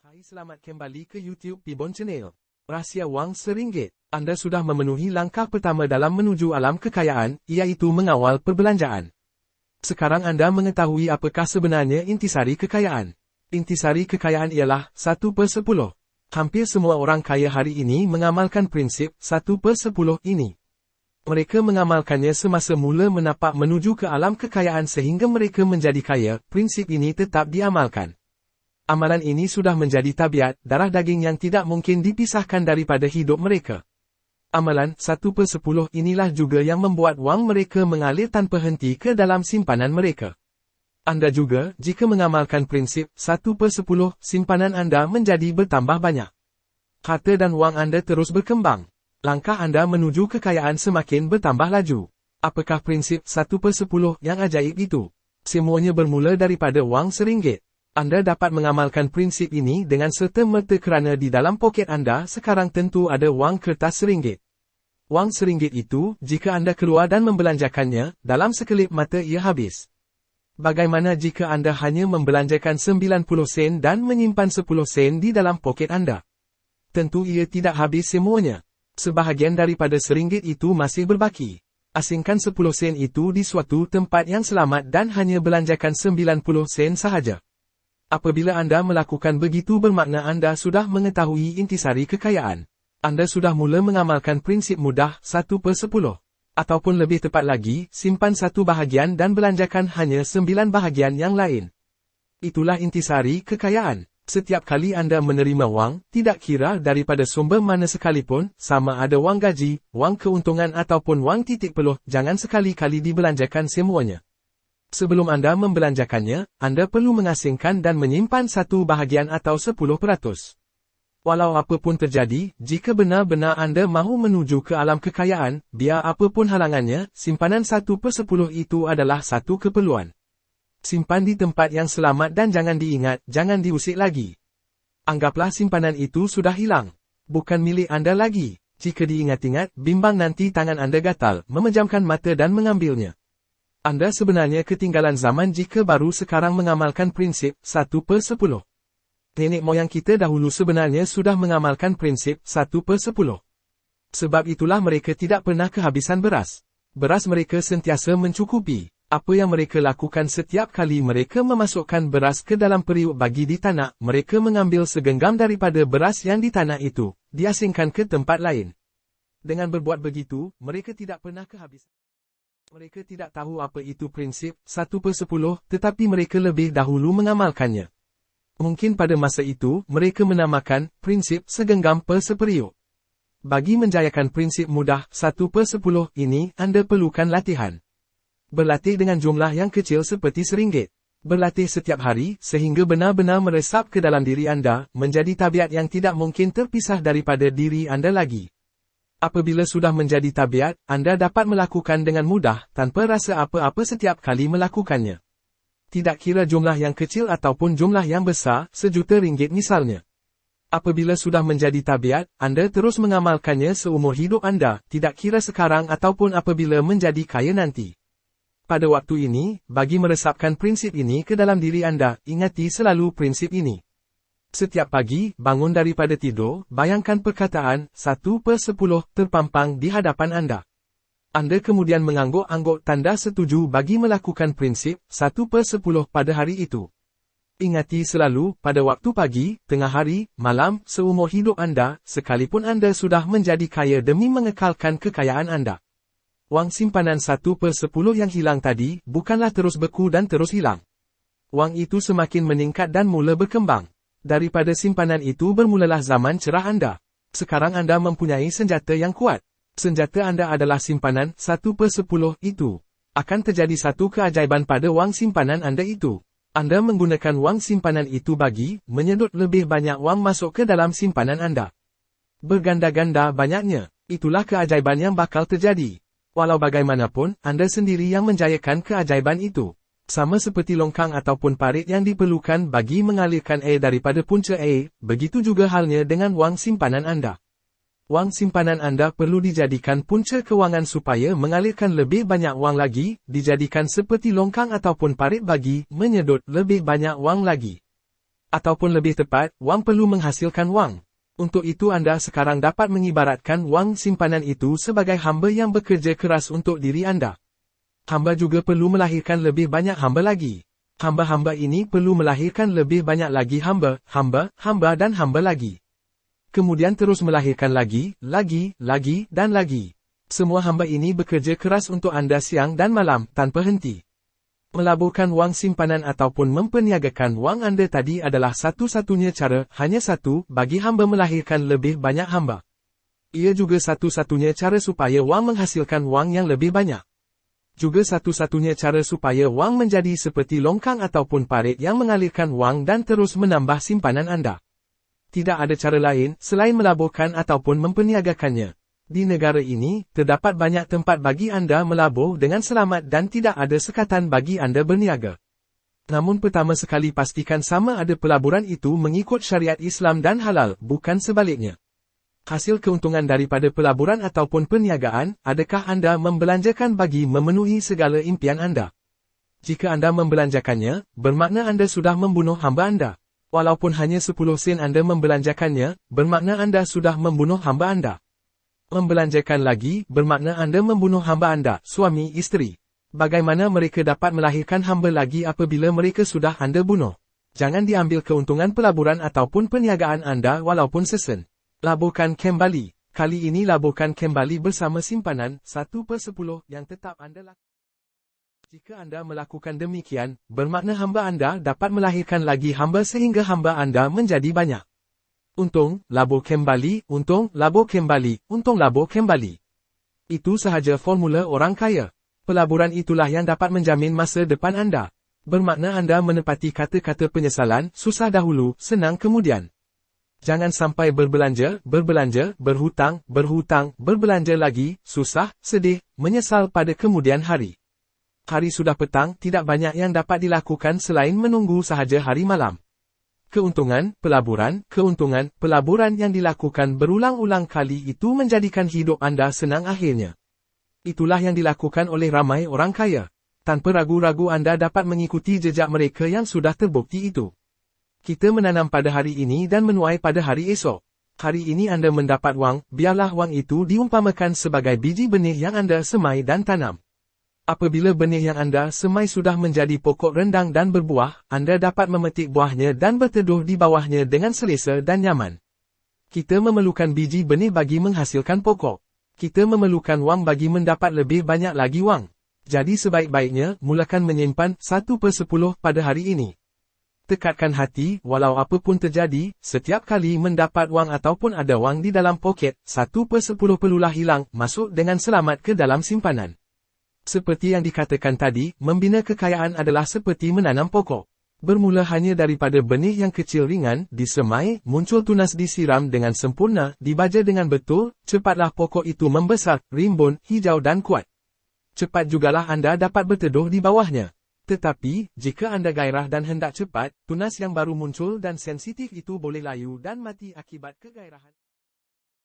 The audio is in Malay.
Hai, selamat kembali ke YouTube Pibon Channel. Rahsia wang RM1. Anda sudah memenuhi langkah pertama dalam menuju alam kekayaan, iaitu mengawal perbelanjaan. Sekarang Anda mengetahui apakah sebenarnya intisari kekayaan. Intisari kekayaan ialah 1/10. Hampir semua orang kaya hari ini mengamalkan prinsip 1/10 ini. Mereka mengamalkannya semasa mula menapak menuju ke alam kekayaan sehingga mereka menjadi kaya. Prinsip ini tetap diamalkan. Amalan ini sudah menjadi tabiat, darah daging yang tidak mungkin dipisahkan daripada hidup mereka. Amalan 1/10 inilah juga yang membuat wang mereka mengalir tanpa henti ke dalam simpanan mereka. Anda juga, jika mengamalkan prinsip 1/10, simpanan Anda menjadi bertambah banyak. Harta dan wang Anda terus berkembang. Langkah Anda menuju kekayaan semakin bertambah laju. Apakah prinsip 1/10 yang ajaib itu? Semuanya bermula daripada wang RM1. Anda dapat mengamalkan prinsip ini dengan serta-merta kerana di dalam poket Anda sekarang tentu ada wang kertas RM1. Wang RM1 itu, jika Anda keluar dan membelanjakannya, dalam sekelip mata ia habis. Bagaimana jika Anda hanya membelanjakan 90 sen dan menyimpan 10 sen di dalam poket Anda? Tentu ia tidak habis semuanya. Sebahagian daripada RM1 itu masih berbaki. Asingkan 10 sen itu di suatu tempat yang selamat dan hanya belanjakan 90 sen sahaja. Apabila Anda melakukan begitu bermakna Anda sudah mengetahui intisari kekayaan. Anda sudah mula mengamalkan prinsip mudah 1/10. Ataupun lebih tepat lagi, simpan 1 bahagian dan belanjakan hanya 9 bahagian yang lain. Itulah intisari kekayaan. Setiap kali Anda menerima wang, tidak kira daripada sumber mana sekalipun, sama ada wang gaji, wang keuntungan ataupun wang titik peluh, jangan sekali-kali dibelanjakan semuanya. Sebelum Anda membelanjakannya, Anda perlu mengasingkan dan menyimpan 1 bahagian atau 10%. Walau apapun terjadi, jika benar-benar Anda mahu menuju ke alam kekayaan, biar apapun halangannya, simpanan 1/10 itu adalah satu keperluan. Simpan di tempat yang selamat dan jangan diingat, jangan diusik lagi. Anggaplah simpanan itu sudah hilang. Bukan milik Anda lagi. Jika diingat-ingat, bimbang nanti tangan Anda gatal, memejamkan mata dan mengambilnya. Anda sebenarnya ketinggalan zaman jika baru sekarang mengamalkan prinsip 1/10. Nenek moyang kita dahulu sebenarnya sudah mengamalkan prinsip 1/10. Sebab itulah mereka tidak pernah kehabisan beras. Beras mereka sentiasa mencukupi. Apa yang mereka lakukan setiap kali mereka memasukkan beras ke dalam periuk bagi di tanah, mereka mengambil segenggam daripada beras yang di tanah itu, diasingkan ke tempat lain. Dengan berbuat begitu, mereka tidak pernah kehabisan. Mereka tidak tahu apa itu prinsip 1/10, tetapi mereka lebih dahulu mengamalkannya. Mungkin pada masa itu, mereka menamakan prinsip segenggam per seperiuk. Bagi menjayakan prinsip mudah 1/10 ini, Anda perlukan latihan. Berlatih dengan jumlah yang kecil seperti RM1. Berlatih setiap hari, sehingga benar-benar meresap ke dalam diri Anda, menjadi tabiat yang tidak mungkin terpisah daripada diri Anda lagi. Apabila sudah menjadi tabiat, Anda dapat melakukan dengan mudah, tanpa rasa apa-apa setiap kali melakukannya. Tidak kira jumlah yang kecil ataupun jumlah yang besar, RM1 misalnya. Apabila sudah menjadi tabiat, Anda terus mengamalkannya seumur hidup Anda, tidak kira sekarang ataupun apabila menjadi kaya nanti. Pada waktu ini, bagi meresapkan prinsip ini ke dalam diri Anda, ingati selalu prinsip ini. Setiap pagi, bangun daripada tidur, bayangkan perkataan 1/10 terpampang di hadapan Anda. Anda kemudian mengangguk-angguk tanda setuju bagi melakukan prinsip 1/10 pada hari itu. Ingati selalu, pada waktu pagi, tengah hari, malam, seumur hidup Anda, sekalipun Anda sudah menjadi kaya demi mengekalkan kekayaan Anda. Wang simpanan 1/10 yang hilang tadi, bukanlah terus beku dan terus hilang. Wang itu semakin meningkat dan mula berkembang. Daripada simpanan itu bermulalah zaman cerah Anda. Sekarang Anda mempunyai senjata yang kuat. Senjata Anda adalah simpanan 1/10 itu. Akan terjadi satu keajaiban pada wang simpanan Anda itu. Anda menggunakan wang simpanan itu bagi menyedut lebih banyak wang masuk ke dalam simpanan Anda. Berganda-ganda banyaknya. Itulah keajaiban yang bakal terjadi. Walau bagaimanapun, Anda sendiri yang menjayakan keajaiban itu. Sama seperti longkang ataupun parit yang diperlukan bagi mengalirkan air daripada punca air, begitu juga halnya dengan wang simpanan Anda. Wang simpanan Anda perlu dijadikan punca kewangan supaya mengalirkan lebih banyak wang lagi, dijadikan seperti longkang ataupun parit bagi menyedut lebih banyak wang lagi. Ataupun lebih tepat, wang perlu menghasilkan wang. Untuk itu Anda sekarang dapat mengibaratkan wang simpanan itu sebagai hamba yang bekerja keras untuk diri Anda. Hamba juga perlu melahirkan lebih banyak hamba lagi. Hamba-hamba ini perlu melahirkan lebih banyak lagi hamba, dan hamba lagi. Kemudian terus melahirkan lagi, dan lagi. Semua hamba ini bekerja keras untuk Anda siang dan malam, tanpa henti. Melaburkan wang simpanan ataupun memperniagakan wang Anda tadi adalah satu-satunya cara, hanya satu, bagi hamba melahirkan lebih banyak hamba. Ia juga satu-satunya cara supaya wang menghasilkan wang yang lebih banyak. Juga satu-satunya cara supaya wang menjadi seperti longkang ataupun parit yang mengalirkan wang dan terus menambah simpanan Anda. Tidak ada cara lain selain melaburkan ataupun memperniagakannya. Di negara ini, terdapat banyak tempat bagi Anda melabur dengan selamat dan tidak ada sekatan bagi Anda berniaga. Namun pertama sekali pastikan sama ada pelaburan itu mengikut syariat Islam dan halal, bukan sebaliknya. Hasil keuntungan daripada pelaburan ataupun perniagaan, adakah Anda membelanjakan bagi memenuhi segala impian Anda? Jika Anda membelanjakannya, bermakna Anda sudah membunuh hamba Anda. Walaupun hanya 10 sen Anda membelanjakannya, bermakna Anda sudah membunuh hamba Anda. Membelanjakan lagi, bermakna Anda membunuh hamba Anda, suami isteri. Bagaimana mereka dapat melahirkan hamba lagi apabila mereka sudah Anda bunuh? Jangan diambil keuntungan pelaburan ataupun perniagaan Anda walaupun sesen. Laburkan kembali. Kali ini laburkan kembali bersama simpanan 1/10 yang tetap Anda lakukan. Jika Anda melakukan demikian, bermakna hamba Anda dapat melahirkan lagi hamba sehingga hamba Anda menjadi banyak. Untung, labur kembali, untung, labur kembali, untung labur kembali. Itu sahaja formula orang kaya. Pelaburan itulah yang dapat menjamin masa depan Anda. Bermakna Anda menepati kata-kata penyesalan, susah dahulu, senang kemudian. Jangan sampai berbelanja, berhutang, berbelanja lagi, susah, sedih, menyesal pada kemudian hari. Hari sudah petang, tidak banyak yang dapat dilakukan selain menunggu sahaja hari malam. Keuntungan pelaburan yang dilakukan berulang-ulang kali itu menjadikan hidup Anda senang akhirnya. Itulah yang dilakukan oleh ramai orang kaya. Tanpa ragu-ragu Anda dapat mengikuti jejak mereka yang sudah terbukti itu. Kita menanam pada hari ini dan menuai pada hari esok. Hari ini Anda mendapat wang, biarlah wang itu diumpamakan sebagai biji benih yang Anda semai dan tanam. Apabila benih yang Anda semai sudah menjadi pokok rendang dan berbuah, Anda dapat memetik buahnya dan berteduh di bawahnya dengan selesa dan nyaman. Kita memerlukan biji benih bagi menghasilkan pokok. Kita memerlukan wang bagi mendapat lebih banyak lagi wang. Jadi sebaik-baiknya, mulakan menyimpan 1/10 pada hari ini. Tekatkan hati, walau apapun terjadi, setiap kali mendapat wang ataupun ada wang di dalam poket, 1/10 perlulah hilang, masuk dengan selamat ke dalam simpanan. Seperti yang dikatakan tadi, membina kekayaan adalah seperti menanam pokok. Bermula hanya daripada benih yang kecil ringan, disemai, muncul tunas disiram dengan sempurna, dibaja dengan betul, cepatlah pokok itu membesar, rimbun, hijau dan kuat. Cepat jugalah Anda dapat berteduh di bawahnya. Tetapi, jika Anda gairah dan hendak cepat, tunas yang baru muncul dan sensitif itu boleh layu dan mati akibat kegairahan.